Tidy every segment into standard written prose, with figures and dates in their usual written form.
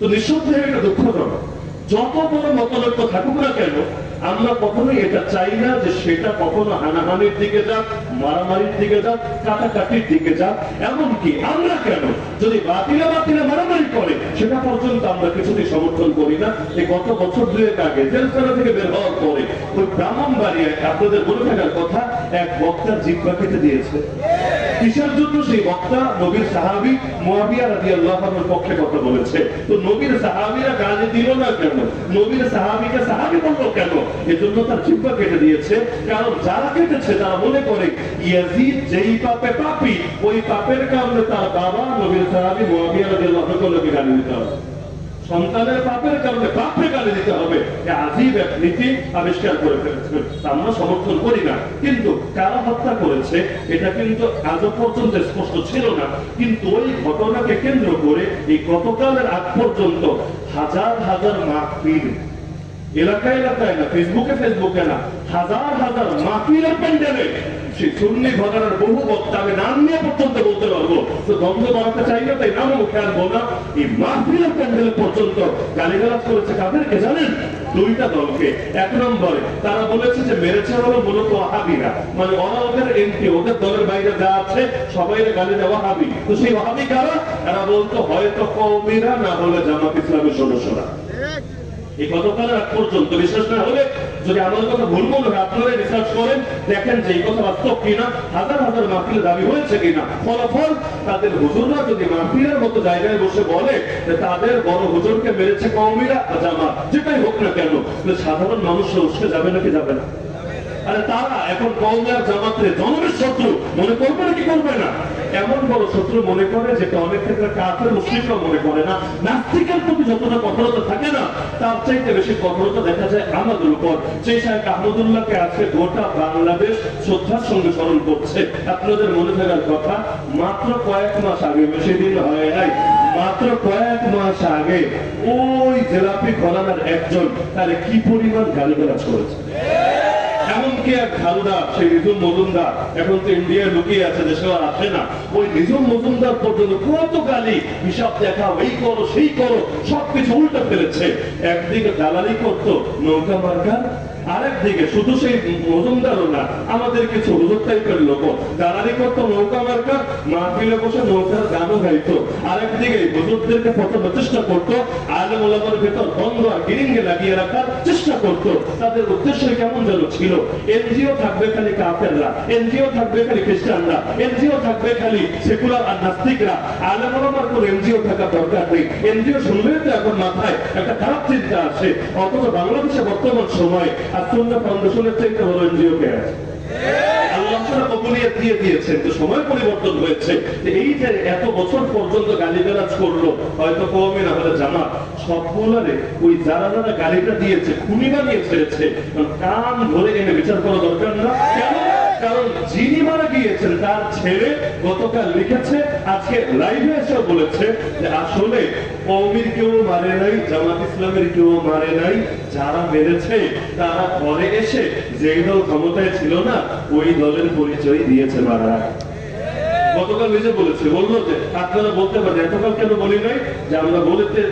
তো নিঃসন্দেহে এটা দুঃখজনক। যত বড় মতলক্ষ থাকুক না কেন, আমরা কখনোই এটা চাই না যে সেটা কখনো হানাহানির দিকে যাক, মারামারির দিকে যাক, কাটাকাটির দিকে যাক। এমনকি আমরা কেন যদি বাতিলে বাতিলে মারামারি করে সেটা পর্যন্ত আমরা কিছুতেই সমর্থন করি না। এই গত বছর দুয়েক আগে জেলখানা থেকে বের হওয়ার পরে ওই ব্রাহ্মণবাড়িয়ায় আপনাদের মনে থাকার কথা, এক বক্তার জিহ্বা কেটে দিয়েছে। কিসের জন্য? সেই বক্তা নবীর সাহাবী মুআবিয়া রাদিয়াল্লাহু আনহুর পক্ষে কথা বলেছে। তো নবীর সাহাবীরা গালি দিল না কেন? নবীর সাহাবীকে সাহাবী বলল কেন? এজন্য তার জিহ্বা কেটে দিয়েছে। কারণ যারা কেটেছে তারা মনে করে ইয়াজিদ যেই পাপে পাপী, ওই পাপের কারণে তার বাবা নবীর সাহাবী মুআবিয়া রাদিয়াল্লাহু আনহুকে গালি দিতে হবে। সন্তানের পাপের কারণে বাপরে গালি দিতে হবে, আজীব এক নীতি আবিষ্কার করে ফেলেছে। আমরা সমর্থন করি না। কিন্তু কারা হত্যা করেছে এটা কিন্তু আজও পর্যন্ত স্পষ্ট ছিল না। কিন্তু ওই ঘটনাকে কেন্দ্র করে এই গতকালের আগ পর্যন্ত হাজার হাজার মাহফিল, এলাকায় এলাকায় না, ফেসবুকে না, হাজার হাজার মাহফিলের প্যান্ডেলে সেই সুন্নি ঘটনার বহু বক্তা, আমি নাম নিয়ে পর্যন্ত বলতে পারবো, তো দ্বন্দ্ব বাড়াতে চাই না, তাই নামও মুখে আনবো না। এই মাহফিলের প্যান্ডেলে পর্যন্ত গালিগালাজ করেছে কাদেরকে জানেন? দুইটা দলকে। এক নম্বরে তারা বলেছে যে মেরেছে হলো মূলত ওয়াহাবিরা, মানে ওরা ওদের এমপি, ওদের দলের বাইরে যা আছে সবাই গালি দেওয়া ওয়াহাবি। তো সেই ওয়াহাবি কারা? এরা বলতো হয়তো কওমিরা, না হলে জামাত ইসলামের সদস্যরা। এই গতকালের আগ পর্যন্ত বিশ্বাস না হলে যদি আমার কথা ভুল মনে হয় আপনারা রিসার্চ করেন, দেখেন যে এই কথা বাস্তব কিনা, হাজার হাজার মাহফিলে দাবি হয়েছে কিনা। ফলাফল তাদের হুজুররা যদি মাহফিলের মতো জায়গায় বসে বলে যে তাদের বড় হুজুরকে মেরেছে কওমিরা বা জামাত, যেটাই হোক না কেন, সাধারণ মানুষরা উঠে যাবে নাকি যাবে না? আরে তারা এখন কওমিয়া জামাতের জনমের শত্রু মনে করবে নাকি করবে না? এমন বড় শত্রু মনে করে যেটা অনেক ক্ষেত্রে কাফের মুশরিকরা মনে করে না। নাস্তিকের প্রতি যতটা কঠোরতা থাকে না, তার চাইতে বেশি কঠোরতা দেখা যায় আমাদের উপর। সেই শাইখ আহমদুল্লাহকে আজকে গোটা বাংলাদেশ শ্রদ্ধার সঙ্গে স্মরণ করছে। আপনাদের মনে থাকার কথা, মাত্র কয়েক মাস আগে, বেশি দিন হয় নাই, মাত্র কয়েক মাস আগে ওই জেলাপি ঘরানার একজন তারে কি পরিমাণ গালিগালাজ করেছে। এমনকি এক হালদার, সেই নিজুম মজুমদার, এখন তো ইন্ডিয়ায় লুকিয়ে আছে, দেশে আর আসে না, ওই নিজুম মজুমদার পর্যন্ত কত গালি, হিসাব দেখাও, এই করো সেই করো, সবকিছু উল্টে ফেলেছে। একদিকে দালালি করতো নৌকা মার্কার, আরেকদিকে শুধু সেই মজুমদারও না, আমাদের কিছু হুজুর টাইপের লোক দালালি করতো নৌকা মার্কার, মাহফিলে বসে নৌকার গানও গাইতো। আরেকদিকে হুজুরদেরকে ফটানোর চেষ্টা করতো, আলেম ওলামার ভেতর দ্বন্দ্ব আর গিরিঙ্গে লাগিয়ে রাখার চেষ্টা করতো। তাদের উদ্দেশ্য কেমন যেন ছিল, এনজিও থাকবে খালি কাফেররা, এনজিও থাকবে খালি খ্রিস্টানরা, এনজিও থাকবে খালি সেকুলার আর নাস্তিকরা, আলেম ওলামার কোন এনজিও থাকার দরকার নেই। এনজিও শুনলেই তো এখন মাথায় একটা খারাপ চিন্তা আসে। অথচ বাংলাদেশে বর্তমান সময় আর সুন্নাহ ফাউন্ডেশনের চাইতে বড় এনজিও কে আছে? আল্লাহ তাআলা কবুলিয়ত দিয়ে দিয়েছেন, তো সময় পরিবর্তন হয়েছে। এই যে এত বছর পর্যন্ত গালিগালাজ করলো, হয়তো কওমি না হলে জামাত, সবগুলোরে ওই যারা যারা গালিটা দিয়েছে খুনি বানিয়ে ছেড়েছে। কান ধরে এনে বিচার করা দরকার না। কেন? কারণ যিনি মারা গিয়েছেন তার ছেলে গতকাল লিখেছে, আজকে লাইভে এসে বলেছে যে আসলে কওমির কেউ মারে নাই, জামাত ইসলামের কেউ মারে নাই, যারা মেরেছে তারা ঘরে এসে যেই দল ক্ষমতায় ছিল না ওই দলের পরিচয় দিয়েছে মারা। গতকাল নিজে বলেছে, বললো যে আপনারা বলতে পারেন এতকাল কেন বলি নাই, যে আমরা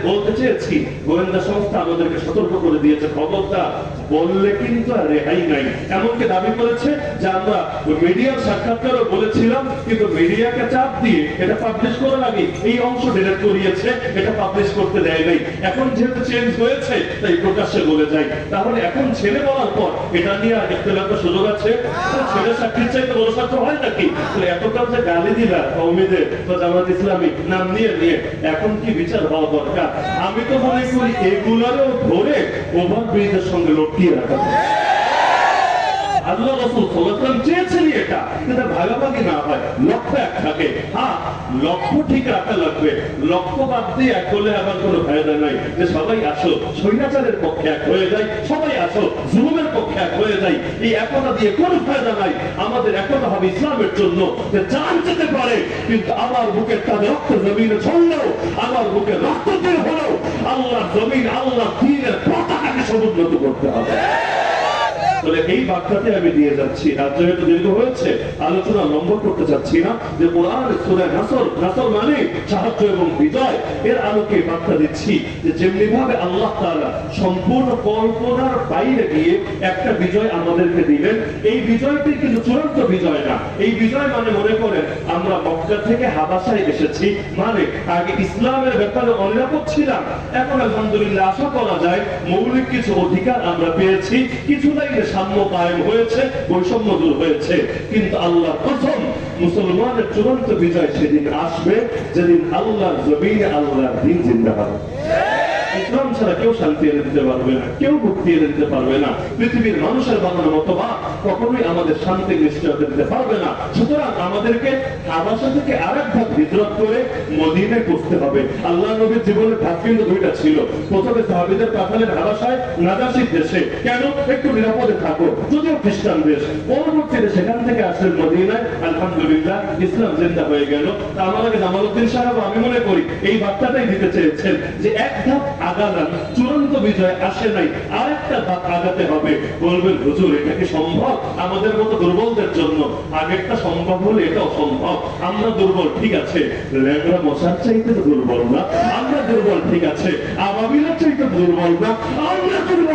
বলতে চেয়েছি, গোয়েন্দা সংস্থা আমাদেরকে সতর্ক করে দিয়েছে, খবরদার বললে কিন্তু আর রেহাই নাই। এমনকি দাবি করেছে যে আমরা মিডিয়ার সাক্ষাৎকারও বলেছিলাম, কিন্তু মিডিয়াকে চাপ দিয়ে এটা পাবলিশ করা লাগে, এই অংশ ডিলিট করিয়েছে, এটা পাবলিশ করতে দেয় নাই। এখন যেহেতু চেঞ্জ হয়েছে তাই প্রকাশ্যে বলে যায়। তাহলে এখন ছেলে বলার পর এটা নিয়ে ইখতিলাফের সুযোগ আছে? ছেলে সাক্ষীর চাইতে বড় সাক্ষ্য হয় নাকি? এতকাল যে গালি দিলা কওমিদের তো জামাত ইসলামী নাম নিয়ে নিয়ে, এখন কি বিচার হওয়া দরকার? আমি তো মনে করি এগুলারও ধরে ওভারব্রিজের সঙ্গে লটকিয়ে রাখা। আল্লাহ রাসূল সাল্লাল্লাহু আলাইহি ওয়াসাল্লাম চেয়েছেন এটা, কিন্তু ভাগাভাগি না হয়, লক্ষ্য এক থাকে। হ্যাঁ, লক্ষ্য ঠিক রাখা লাগবে। লক্ষ্য বাদ দিয়ে এক হলে আবার কোনো ফায়দা নাই। যে সবাই আসো স্বৈরাচারের পক্ষে এক হয়ে যায়, সবাই আসো জুলুমের পক্ষে এক হয়ে যায়, এই একতা দিয়ে কোনো ফায়দা নাই। আমাদের একতা হবে ইসলামের জন্য, যে জান যেতে পারে কিন্তু আমার বুকের তাদের রক্ত জমিনে ছড়লেও, আমার বুকের রক্ত দিয়ে হলেও আল্লাহর জমিন, আল্লাহর দ্বীনের পতাকাকে সমুন্নত করতে হবে। তাহলে এই বার্তাতে আমি দিয়ে যাচ্ছি, আর যেহেতু দীর্ঘ হয়েছে আলোচনা লম্বা করতে চাচ্ছি না, যে কোরআন সূরা নাসর, নাসর মানে সাহায্য এবং বিজয়, এর আলোকে বার্তা দিচ্ছি যে যেমনি ভাবে আল্লাহ তাআলা সম্পূর্ণ কল্পনার বাইরে গিয়ে একটা বিজয় আমাদেরকে দিলেন, এই বিজয়টি কিন্তু চূড়ান্ত বিজয় না। এই বিজয় মানে মনে করেন আমরা মক্কা থেকে হাবাসায় এসেছি, মানে আগে ইসলামের ব্যাপারে অনিরাপদ ছিলাম, এখন আলহামদুলিল্লাহ আশা করা যায় মৌলিক কিছু অধিকার আমরা পেয়েছি, কিছু লাইনে সাম্য কায়েম হয়েছে, বৈষম্য দূর হয়েছে। কিন্তু আল্লাহ প্রথম মুসলমানের চূড়ান্ত বিজয় সেদিন আসবে যেদিন আল্লাহর জমিনে আল্লাহর দ্বীন জিন্দা হবে। ইসলাম ছাড়া কেউ শান্তি এনে দিতে পারবে না, কেউ মুক্তি এনে দিতে পারবে না। পৃথিবীর মানুষের বানানো মতবাদ কখনোই আমাদের শান্তি নিশ্চয়তা দিতে পারবে না। সুতরাং আমাদেরকে হাবাসা থেকে আরেক ধাপ হিজরত করে মদিনায় পৌঁছতে হবে। আল্লাহ নবীর জীবনের ধাপ কিন্তু দুইটা ছিল। প্রথমে সাহাবীদের পাঠালেন হাবাসায়, নাজাশির দেশে, কেন? একটু নিরাপদে থাকো, যদিও খ্রিস্টান দেশ। পরবর্তীতে সেখান থেকে আসলেন মদিনায়, আলহামদুলিল্লাহ ইসলাম জিন্দা হয়ে গেল। আমার আগে জামালউদ্দিন সাহেব আমি মনে করি এই বার্তাটাই দিতে চেয়েছেন যে এক ধাপ আগালাম, চূড়ান্ত বিজয় আসে নাই, আরেকটা ধাপ আগাতে হবে। বলবেন হুজুর এটা কি সম্ভব আমাদের মতো দুর্বলদের জন্য? আগেরটা সম্ভব হলে এটা অসম্ভব। আমরা দুর্বল ঠিক আছে, ল্যাংড়া মশার চাইতে তো দুর্বল না। আমরা দুর্বল ঠিক আছে, আবাবিলের চাইতে দুর্বল না। আমরা দুর্বল